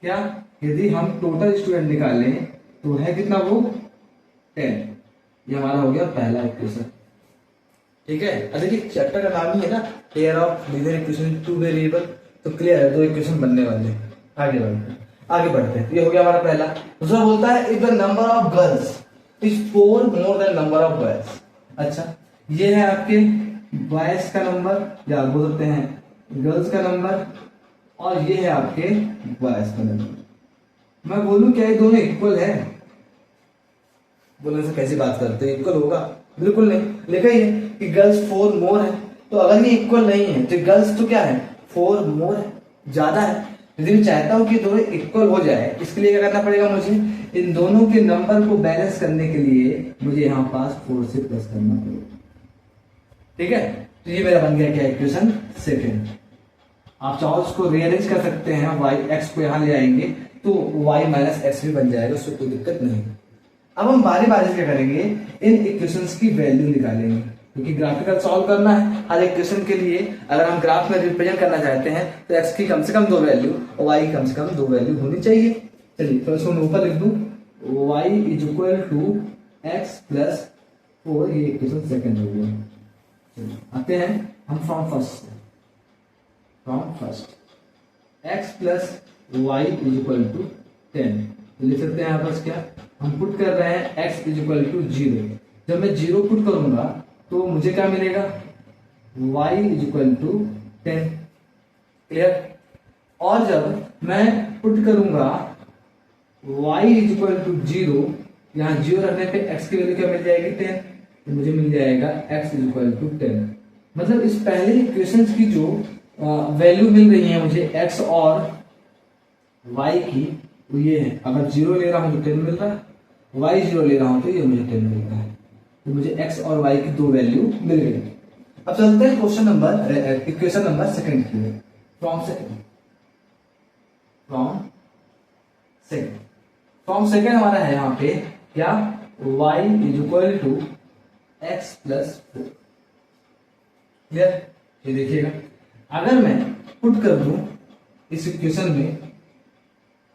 क्या यदि हम टोटल स्टूडेंट निकालें तो है कितना, वो 10। ये हमारा हो गया पहला इक्वेशन। ठीक है, अब देखिए चैप्टर का नाम ही है ना pair of linear equation two variable, तो क्लियर है, 2 इक्वेशन बनने वाले। आगे बढ़ते हैं। ये हो गया हमारा पहला। दूसरा बोलता है if the number of girls is 4 more than number of boys. अच्छा, ये है आपके बॉयज का नंबर या बोल सकते हैं गर्ल्स का नंबर, और ये है आपके बॉयज का नंबर। मैं बोलूं क्या ये दोनों इक्वल है, बोलने से कैसी बात करते हैं, इक्वल होगा, बिल्कुल नहीं। लिखा ही है कि गर्ल्स 4 मोर है, तो अगर ये इक्वल नहीं है तो गर्ल्स तो क्या है 4 मोर है, ज्यादा है। यदि मैं चाहता हूं कि दोनों इक्वल हो जाए, इसके लिए क्या करना पड़ेगा, मुझे इन दोनों के नंबर को बैलेंस करने के लिए मुझे यहाँ पास 4 से प्लस करना पड़ेगा। ठीक है, तो ये मेरा बन गया क्या, इक्वेशन सेकेंड। आप चाहो उसको रीअरेंज कर सकते हैं, y x को यहाँ ले आएंगे तो y माइनस एक्स भी बन जाएगा, उससे कोई दिक्कत नहीं। अब हम बारी बारी से क्या करेंगे, इन इक्वेशंस की वैल्यू निकालेंगे, क्योंकि ग्राफिकल सॉल्व करना है हर इक्वेशन के लिए। अगर हम ग्राफ में रिप्रेजेंट करना चाहते हैं तो x की कम से कम 2 वैल्यू और y की कम से कम 2 वैल्यू होनी चाहिए। चलिए तो इसको मैं ऊपर लिख दूं, y is equal to x plus 4, ये इक्वेशन सेकंड हो गया। चलिए आते हैं हम from first x plus y is equal to 10। तो लिख सकते हैं यहाँ पर क्या, हम पुट कर रहे हैं x इज इक्वल टू 0। जब मैं 0 पुट करूंगा तो मुझे क्या मिलेगा, y is equal to 10। Clear, और जब मैं पुट करूंगा y इज इक्वल टू 0, यहाँ 0 रखने पे x की वैल्यू क्या मिल जाएगी 10। तो मुझे मिल जाएगा x इक्वल टू 10। मतलब इस पहले इक्वेशन की जो वैल्यू मिल रही है मुझे x और y की, वो ये है। अगर 0 ले रहा हूँ तो 10 मिल रहा है, y 0 ले रहा हूँ तो ये मुझे 10 मिल रहा है। तो मुझे x और y की दो वैल्यू मिल गई। अब चलते हैं question number equation number second की है। फ्रॉम सेकंड हमारा है यहाँ पे क्या, y is equal to x plus 4। Clear? ये देखिएगा, अगर मैं पुट कर दूं इस इक्वेशन में,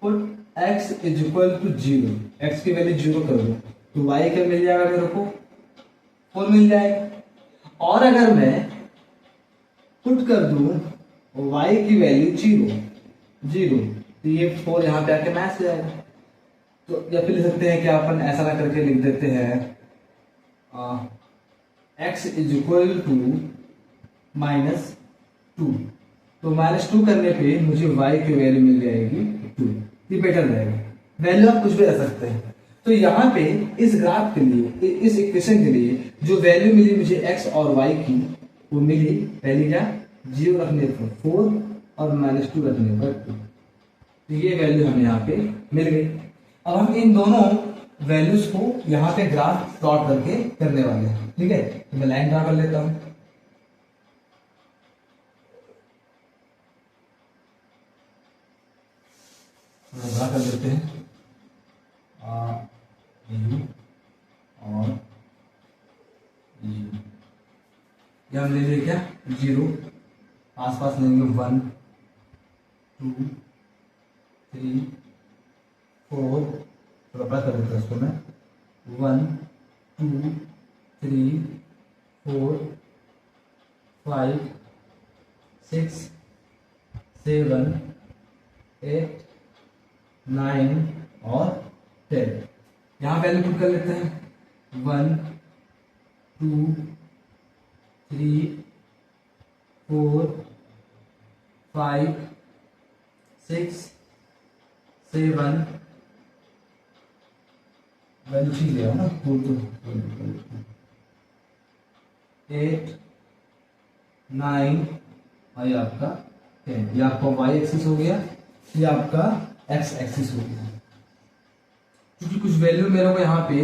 put x is equal to 0, x की वैल्यू 0 कर दूं तो y क्या मिल जाएगा मेरे को, 4 मिल जाएगा। और अगर मैं पुट कर दूं y की वैल्यू 0 तो ये 4 यहाँ पे आके मैच हो जाएगा। तो या फिर लिख सकते हैं कि अपन ऐसा ना करके लिख देते हैं x इज इक्वल टू -2। तो -2 करने पे मुझे y की वैल्यू मिल जाएगी 2। ये बेटर रहेगा, वैल्यू आप कुछ भी रख सकते हैं। तो यहाँ पे इस ग्राफ के लिए, इस इक्वेशन के लिए जो वैल्यू मिली मुझे x और y की, वो मिली पहली क्या, 0 रखने पर 4 और -2 रखने पर 2। तो ये वैल्यू हमें यहाँ पे मिल गई। अब हम इन दोनों वैल्यूज को यहाँ पे ग्राफ प्लॉट करके करने वाले हैं। ठीक है, तो मैं लाइन ड्रा कर लेता हूँ। ड्रा कर लेते हैं यू और यू। ये हम ले लिए क्या, 0, आसपास लेंगे 1 2 3 4, थोड़ा बड़ा कर देता हूँ इसको मैं, 1 2 3 4 5 6 7 8 9 और 10। यहाँ वैल्यू पुट कर लेते हैं, 1 2 3 4 5 6 7, वैल्यू ठीक लिया ना, 8 9 और ये आपका 10। ये आपका y एक्सिस हो गया, ये आपका x एक्सिस हो गया। क्योंकि कुछ वैल्यू मेरे को यहाँ पे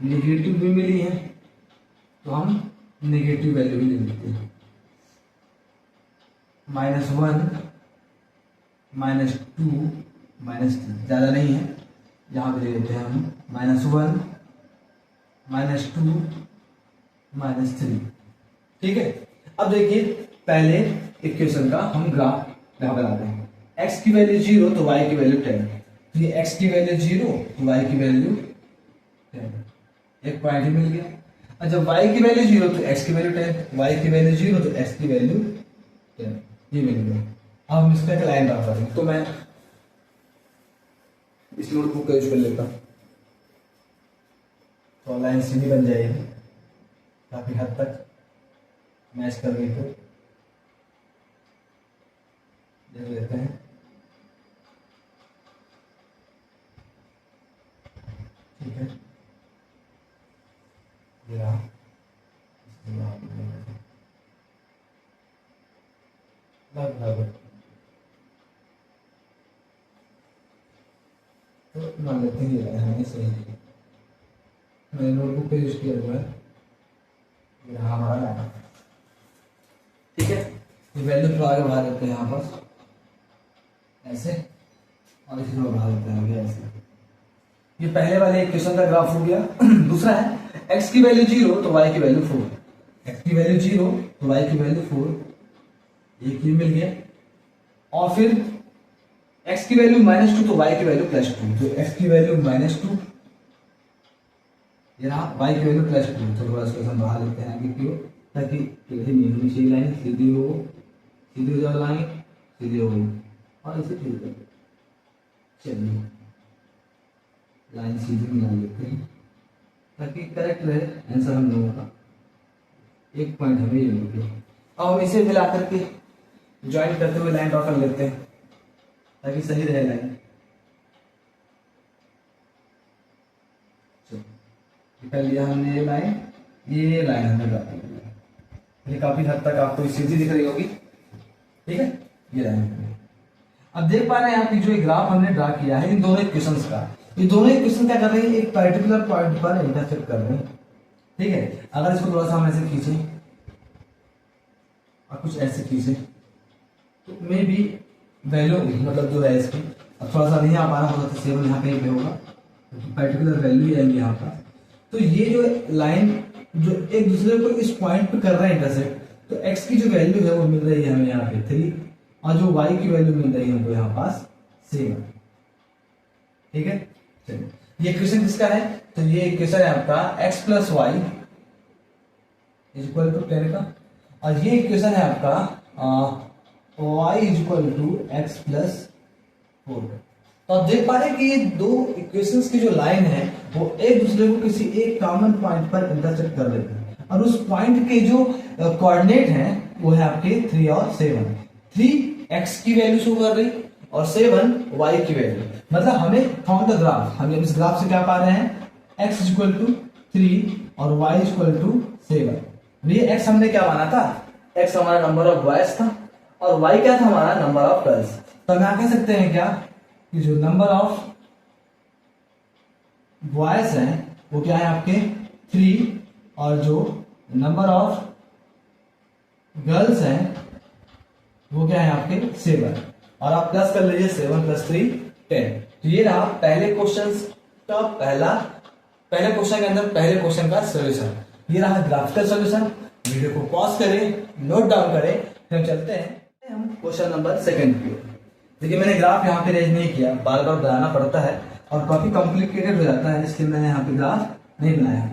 नेगेटिव भी मिली है, तो हम नेगेटिव वैल्यू भी ले लेते हैं। -1 -2 -3, ज्यादा नहीं है, यहाँ पे ले लेते हैं हम -1 -2 -3। ठीक है, अब देखिए पहले इक्वेशन का हम ग्राफ यहाँ बनाते हैं। x की वैल्यू 0 तो y की वैल्यू 10। तो ये x की वैल्यू 0 तो y की वैल्यू 10, एक पॉइंट ही मिल गया। और जब y की वैल्यू 0 तो x की वैल्यू 10, y की वैल्यू 0 तो x की वैल्यू 10, ये मिल गया। अब हम इसका एक लाइन ड्रा करेंगे, तो मैं इस नोटबुक का यूज कर लेता हूँ, तो लाइन सीधी बन जाएगी, काफी हद तक मैच कर गई। तो देख लेते हैं, ठीक है, ये रहा, लगभग तो मान लेते हैं ये लाइन सही है। मैंने नोटबुक पे यूज किया हुआ है, ये रहा हमारा लाइन। ठीक है, ये वैल्यू थोड़ा आगे बढ़ा देते हैं यहाँ पर ऐसे, और इसे थोड़ा बढ़ा देते हैं आगे ऐसे। ये पहले वाले इक्वेशन का ग्राफ हो गया। दूसरा है x की वैल्यू 0 तो y की वैल्यू 4, x की वैल्यू 0 तो y की वैल्यू 4, एक ही मिल गया। और फिर x की वैल्यू -2 तो y की वैल्यू +2, तो x की वैल्यू -2, ये रहा y की वैल्यू +2। तो थोड़ा सा हम बढ़ा लेते हैं आगे की ओर, ताकि टेढ़ी नहीं होनी चाहिए लाइन, सीधी हो जाए लाइन, सीधी हो गई और इसे ठीक है। चलिए लाइन सीधी मिला लेते हैं ताकि करेक्ट रहे आंसर हम लोगों का। एक पॉइंट हमें ये मिल गया। अब हम इसे मिला करके ज्वाइन करते हुए लाइन ड्रॉ कर लेते हैं ताकि सही रहे लाइन। कर लिया हमने ये लाइन, ये लाइन हमने ड्रा की है, ये काफी हद तक आपको सीधी दिख रही होगी, ठीक है, ये लाइन। अब देख पा रहे हैं आप कि जो ग्राफ हमने ड्रा किया है इन दोनों इक्वेशंस का, ये दोनों इक्वेशन क्या कर रहे हैं, एक पर्टिकुलर पॉइंट पर इंटरसेक्ट कर रहे हैं, ठीक है। अगर इसको थोड़ा सा हम ऐसे खींचे और कुछ ऐसे खींचे तो मे बी वैल्यू मतलब जो है इसकी, अब थोड़ा सा नहीं आ पा रहा होगा तो 7 यहाँ कहीं पे होगा, पर्टिकुलर वैल्यू ही आएंगे यहाँ पर। तो ये जो लाइन जो एक दूसरे को इस पॉइंट पे कर रहा है इंटरसेक्ट, तो x की जो वैल्यू है वो मिल रही है हमें यहाँ पे 3 और जो y की वैल्यू मिल रही है हमको यहाँ पास 7, ठीक है। चलिए ये इक्वेशन किसका है, तो ये इक्वेशन है आपका x plus y is equal to 10 का, और ये इक्वेशन है आपका y is equal to x plus 4। तो आप देख पा रहे हैं कि ये दो इक्वेशंस की जो लाइन है वो एक दूसरे को किसी एक कॉमन पॉइंट पर इंटरसेक्ट कर रहे हैं, और उस पॉइंट के जो कोऑर्डिनेट हैं वो है आपके 3 और 7। 3 x की वैल्यू शो कर रही और 7 y की वैल्यू, मतलब हमें फाउंड द ग्राफ, हम इस ग्राफ से क्या पा रहे हैं, x इज इक्वल टू 3 और y इज इक्वल टू 7। ये x हमने क्या माना था, x हमारा नंबर ऑफ बॉयज था और y क्या था हमारा नंबर ऑफ गर्ल्स। तो हम यहाँ कह सकते हैं क्या कि जो नंबर ऑफ बॉयज हैं वो क्या है आपके 3 और जो नंबर ऑफ गर्ल्स हैं वो क्या है आपके 7, और आप प्लस कर लीजिए 7 प्लस 3 10। तो ये रहा पहले क्वेश्चन का पहले क्वेश्चन के अंदर पहले क्वेश्चन का सॉल्यूशन। ये रहा ग्राफिकल सॉल्यूशन। वीडियो को पॉज करें, नोट डाउन करें, फिर चलते हैं हम क्वेश्चन नंबर 2 की ओर। देखिए मैंने ग्राफ यहाँ पे रेज नहीं किया, बार बार बनाना पड़ता है और काफी कॉम्प्लिकेटेड हो जाता है, इसलिए मैंने यहाँ पे ग्राफ नहीं बनाया।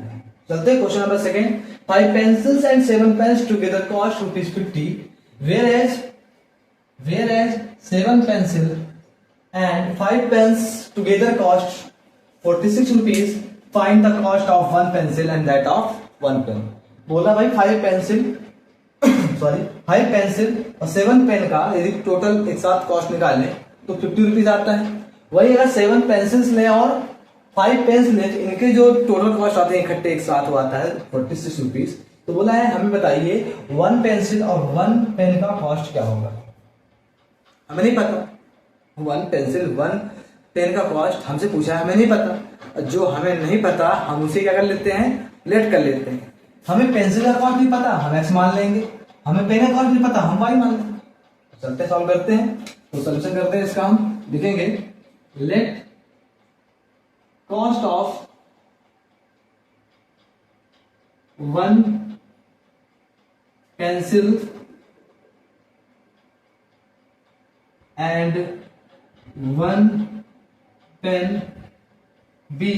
चलते हैं question number 2। 5 pencils and 7 pens together cost ₹50, whereas 7 pencil and 5 pens together cost ₹46. Find the cost of 1 pencil and that of 1 pen। बोला भाई 5 पेंसिल और 7 पेन का यदि टोटल एक साथ कॉस्ट निकालें तो ₹50 आता है। वही अगर 7 पेंसिल्स लें और 5 पेन्स लें तो इनके जो टोटल कॉस्ट आते हैं इकट्ठे एक साथ वो आता है ₹46। तो बोला है हमें बताइए 1 पेंसिल और 1 पेन का कॉस्ट क्या होगा। हमें नहीं पता 1 पेंसिल 1 पेन का कॉस्ट हमसे पूछा है, हमें नहीं पता। जो हमें नहीं पता हम उसे क्या कर लेते हैं, लेट कर लेते हैं। हमें पेंसिल का कॉस्ट नहीं पता हम एक्स मान लेंगे, हमें पेन का कॉस्ट नहीं पता हम वाई मान लेंगे। चलते सॉल्व करते हैं, तो सोल्यूशन करते हैं इसका। हम लिखेंगे let cost of 1 pencil and 1 pen be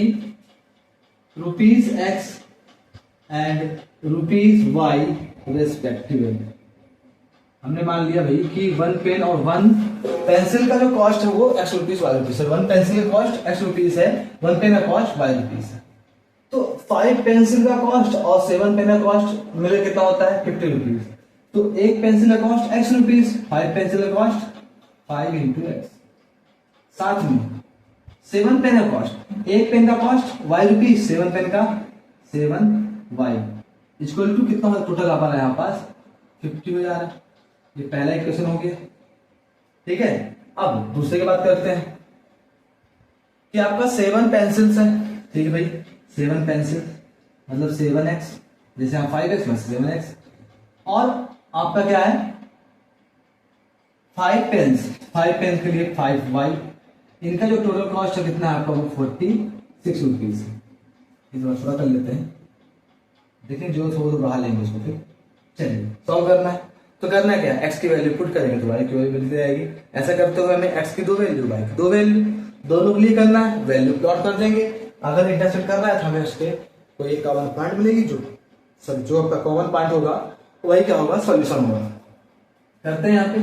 ₹X and ₹Y respectively. हमने मान लिया भाई कि 1 पेन और 1 पेंसिल का जो कॉस्ट है वो X रुपीज Y रुपीज है। 1 पेंसिल का कॉस्ट X रुपीज है, 1 पेन का कॉस्ट Y रुपीज है। तो 5 पेंसिल का कॉस्ट और 7 पेन का कॉस्ट मिले कितना होता है ₹50। तो एक पेंसिल का कॉस्ट X रुपीज, 5 पेंसिल का कॉस्ट 5 into X। साथ में 7 पेन का कॉस्ट, एक पेन का कॉस्ट Y रुपीज, 7 पेन का 7Y इक्वल टू कितना टोटल आ पा रहा है यहाँ पास 50 हो जा रहा है। ये पहला इक्वेशन हो गया, ठीक है। अब दूसरे की बात करते हैं कि आपका 7 पेंसिल्स है, ठीक है भाई। 7 पेंसिल मतलब 7x, जैसे आप 5x में 7x, और आपका क्या है 5 पेन्स, 5 पेन के लिए 5y। इनका जो टोटल कॉस्ट है कितना है आपका वो ₹46। इस बार थोड़ा कर लेते हैं, देखिए जो थोड़ा बढ़ा लेंगे उसको। फिर चलिए सॉल्व करना है, तो करना है क्या, x की वैल्यू पुट करेंगे तो y की वैल्यू मिल जाएगी। ऐसा करते हुए हमें x की 2 वैल्यू, y की 2 वैल्यू, दोनों के लिए करना है, वैल्यू प्लॉट कर देंगे। अगर इंटरसेक्ट कर रहा है तो हमें उसके कोई एक कॉमन पॉइंट मिलेगी, जो आपका कॉमन पॉइंट होगा वही क्या होगा, सॉल्यूशन होगा। करते हैं यहाँ पे,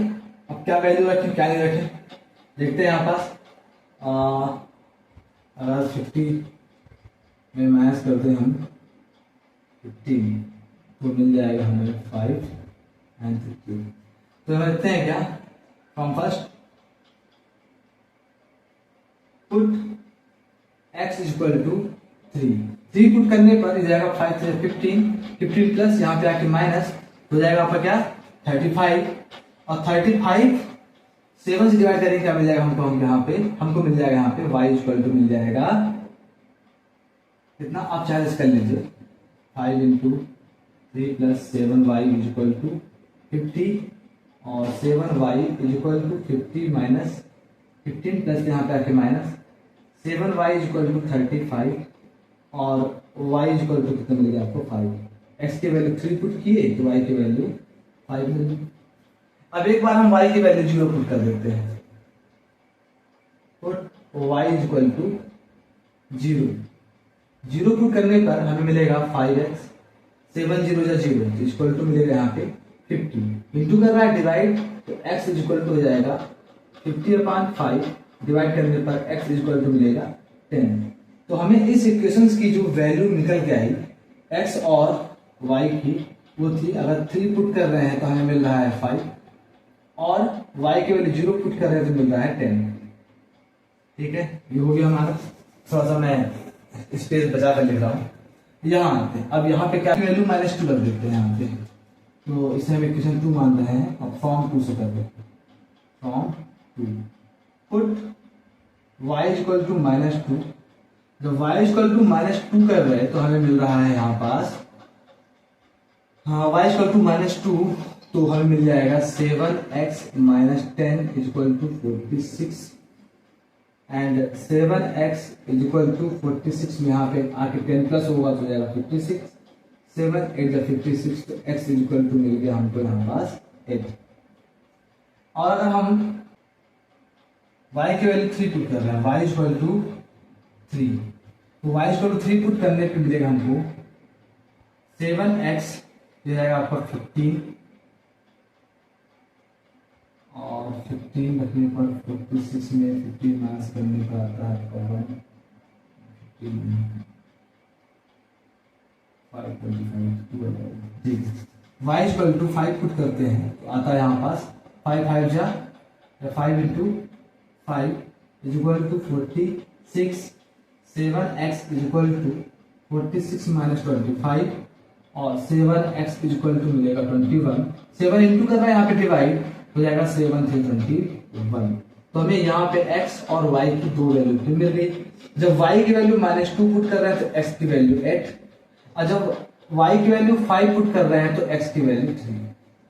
अब क्या वैल्यू रखें क्या नहीं रखें देखते हैं। यहाँ पास अगर 50 में माइनस करते हैं हम 50 तो मिल जाएगा हमें 5 एंड 50। तो हम लिखते हैं क्या, from first put x is equal to 3 3 put करने पर हो जाएगा 5 से 15, 15 प्लस यहाँ पे आके माइनस हो जाएगा आपका क्या 35, और 35 7 से डिवाइड करेंगे क्या मिल जाएगा हमको, यहाँ पे हमको मिल जाएगा यहाँ पे y इक्वल टू मिल जाएगा कितना, आप चाहे कर लीजिए 5 into 3 plus 7y equal to 50, और 7y equal to 50 minus 15 plus यहाँ पे आके माइनस 7y इक्वल टू 35, और y इक्वल टू कितना मिल गया आपको 5। x की वैल्यू 3 पुट किए तो y की वैल्यू 5 मिल गई। अब एक बार हम y की वैल्यू 0 पुट कर देते हैं, put y equal to 0 put करने पर हमें मिलेगा 5x, 7 0 या 0 इक्वल टू मिलेगा यहाँ पे 50, इंटू कर रहा है डिवाइड, तो x इक्वल टू हो जाएगा 50/5, डिवाइड करने पर x इक्वल टू मिलेगा 10। तो हमें इस इक्वेशंस की जो वैल्यू निकल के आई x और y की वो थी, अगर 3 पुट कर रहे हैं तो हमें मिल रहा है 5, और y की वैल्यू 0 पुट कर रहे हैं तो मिल रहा है 10। ठीक है, ये हो गया हमारा। थोड़ा सा मैं स्पेस बचा कर लिख रहा हूँ। यहाँ आते हैं, अब यहाँ पे क्या वैल्यू -2 रख देते हैं यहाँ पे, तो इसे हम इक्वेशन 2 मान रहे हैं। अब फॉर्म 2 से कर देते हैं, form 2 put y equal to -2। जब y इक्वल टू -2 कर रहे हैं तो हमें मिल रहा है यहाँ पास, हाँ y इक्वल टू -2 तो हमें मिल जाएगा 7x - 10 equal to 46, and 7x equal to 46 में यहाँ पे आके 10 प्लस होगा तो हो जाएगा 56, 7 8 56, तो x इक्वल टू मिल गया हमको यहाँ पास 8। और अगर हम y की वैल्यू 3 पुट कर रहे हैं, y इक्वल टू 3, तो y इक्वल टू 3 पुट करने पे मिलेगा हमको 7x ये जाएगा आपका 15, और 15 रखने पर 46 में 15 माइनस करने पर आता है आपका 1, ठीक है। y इक्वल टू 5 पुट करते हैं तो आता है यहाँ पास 5 5 जा 5 into 5 equal to 46, 7x equal to 46 minus 25, और 7x इक्वल टू मिलेगा 21। 7 इंटू कर रहा है यहाँ पे डिवाइड हो जाएगा 7 से 21। तो हमें यहाँ पे x और y की दो वैल्यू फिर मिल गई। जब y की वैल्यू -2 पुट कर रहे हैं तो x की वैल्यू 8, और जब y की वैल्यू 5 पुट कर रहे हैं तो x की वैल्यू 3।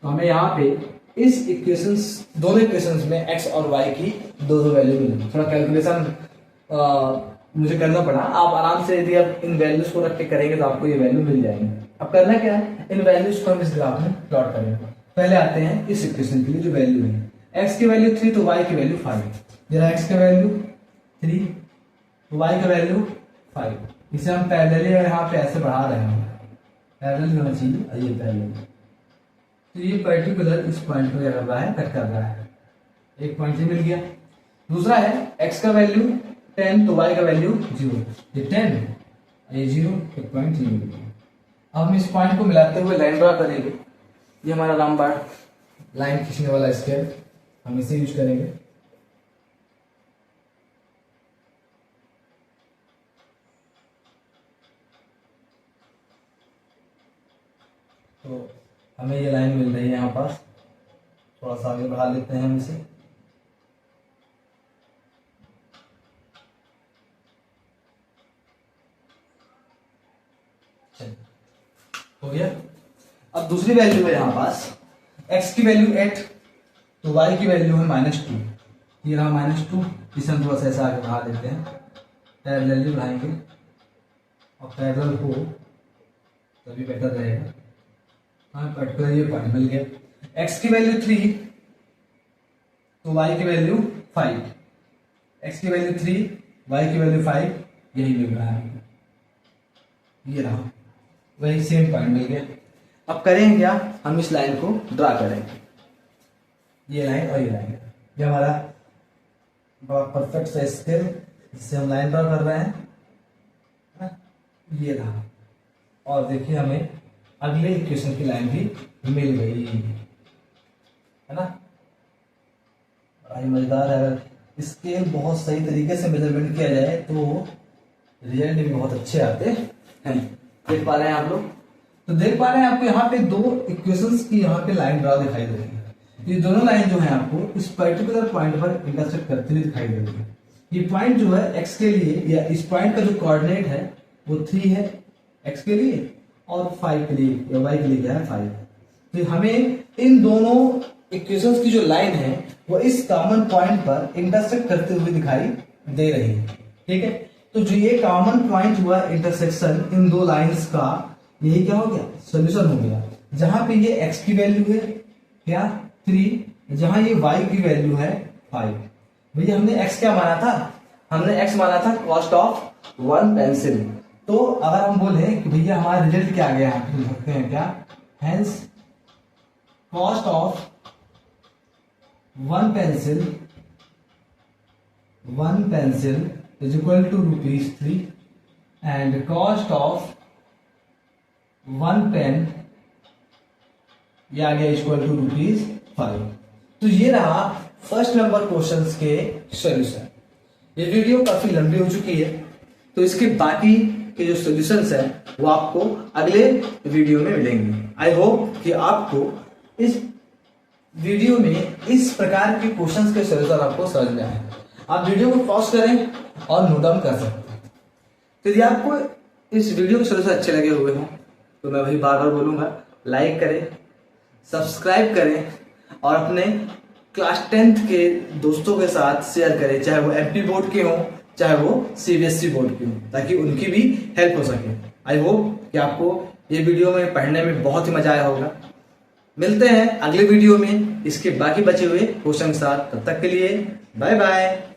तो हमें यहाँ पे इस इक्वेशंस दोनों इक्वेशंस में x और y की दो वैल्यू मिली। थोड़ा कैलकुलेशन मुझे करना पड़ा, आप आराम से यदि आप इन वैल्यूज को रख के करेंगे तो आपको ये वैल्यू मिल जाएंगे। अब करना क्या है, इन वैल्यूज को हम इस ग्राफ में प्लॉट करेंगे। पहले आते हैं इस इक्वेशन के लिए जो वैल्यू है, x की वैल्यू 3 तो y की वैल्यू 5, जरा x का वैल्यू 3 तो y का वैल्यू 5, इसे हम पैरेलली यहाँ पे ऐसे बढ़ा रहे हैं, पैरेलल होना चाहिए, ये पैरेलल। तो ये पर्टिकुलर इस पॉइंट को क्या कर रहा है, कट कर रहा है, एक पॉइंट से मिल गया। दूसरा है x का वैल्यू 10 तो y का वैल्यू 0, ये 10 ये 0, एक पॉइंट 0 मिल गया। अब हम इस पॉइंट को मिलाते हुए लाइन ड्रा करेंगे। ये हमारा लंबा लाइन खींचने वाला स्केल, हम इसे यूज करेंगे। तो हमें ये लाइन मिल रही है यहाँ पास, थोड़ा सा आगे बढ़ा लेते हैं हम इसे। हो गया। अब दूसरी वैल्यू है यहाँ पास, x की वैल्यू 8 तो y की वैल्यू है -2, ये रहा -2, इसे हम थोड़ा सा ऐसा आगे बढ़ा देते हैं, पैरेलली बढ़ाएंगे और पैरेलल हो तभी बेटर रहेगा। हाँ, पर्टिकुलर ये पॉइंट मिल गया। x की वैल्यू 3 तो y की वैल्यू 5, x की वैल्यू 3 y की वैल्यू 5, यही मिल रहा है, ये रहा, वही सेम पॉइंट मिल गया। अब करेंगे क्या, हम इस लाइन को ड्रा करेंगे, ये लाइन और ये लाइन, ये हमारा बड़ा परफेक्ट सा स्केल, इससे हम लाइन ड्रा कर रहे हैं, ये रहा। और देखिए हमें अगले इक्वेशन की लाइन भी मिल गई, है ना। बड़ा ही मजेदार है, अगर स्केल बहुत सही तरीके से मेजरमेंट किया जाए तो रिजल्ट भी बहुत अच्छे आते हैं। देख पा रहे हैं आप लोग? तो देख पा रहे हैं आपको यहाँ पे दो इक्वेशंस की यहाँ पे लाइन ड्रा दिखाई दे रही है। ये दोनों लाइन जो है आपको इस पर्टिकुलर पॉइंट पर इंटरसेक्ट करते हुए दिखाई दे रही है। ये पॉइंट जो है x के लिए, या इस पॉइंट का जो कोऑर्डिनेट है वो 3 है x के लिए, और 5 के लिए या y के लिए क्या है 5। तो हमें इन दोनों इक्वेशंस की जो लाइन है वो इस कॉमन पॉइंट पर इंटरसेक्ट करते हुए दिखाई दे रही है। ठीक है, तो जो ये कॉमन पॉइंट हुआ इंटरसेक्शन इन दो लाइंस का, यही क्या हो गया, सोल्यूशन हो गया। जहां पे ये x की वैल्यू है क्या 3, जहां ये y की वैल्यू है 5। भैया हमने x क्या माना था, हमने x माना था कॉस्ट ऑफ 1 पेंसिल। तो अगर हम बोले कि भैया हमारा रिजल्ट क्या आ गया, हम लिख सकते हैं क्या, hence cost of 1 pencil is equal to ₹3 and cost of 1 pen ये आ गया इक्वल टू ₹5। तो ये रहा फर्स्ट नंबर क्वेश्चंस के सॉल्यूशन। ये वीडियो काफी लंबी हो चुकी है, तो इसके बाकी के जो सॉल्यूशंस हैं वो आपको अगले वीडियो में मिलेंगे। आई होप कि आपको इस वीडियो में इस प्रकार के क्वेश्चंस के सॉल्यूशन आपको समझ में आए। आप वीडियो को पॉज करें और नोट डाउन कर सकते हैं। तो यदि आपको इस वीडियो के सॉल्यूशन अच्छे लगे हुए हैं तो मैं वही बार बार बोलूंगा, लाइक करें, सब्सक्राइब करें और अपने क्लास 10th के दोस्तों के साथ शेयर करें, चाहे वो एमपी बोर्ड के हों चाहे वो सीबीएसई बोर्ड के हों, ताकि उनकी भी हेल्प हो सके। आई होप कि आपको ये वीडियो में पढ़ने में बहुत ही मजा आया होगा। मिलते हैं अगले वीडियो में इसके बाकी बचे हुए क्वेश्चन के साथ। तब तक के लिए बाय बाय।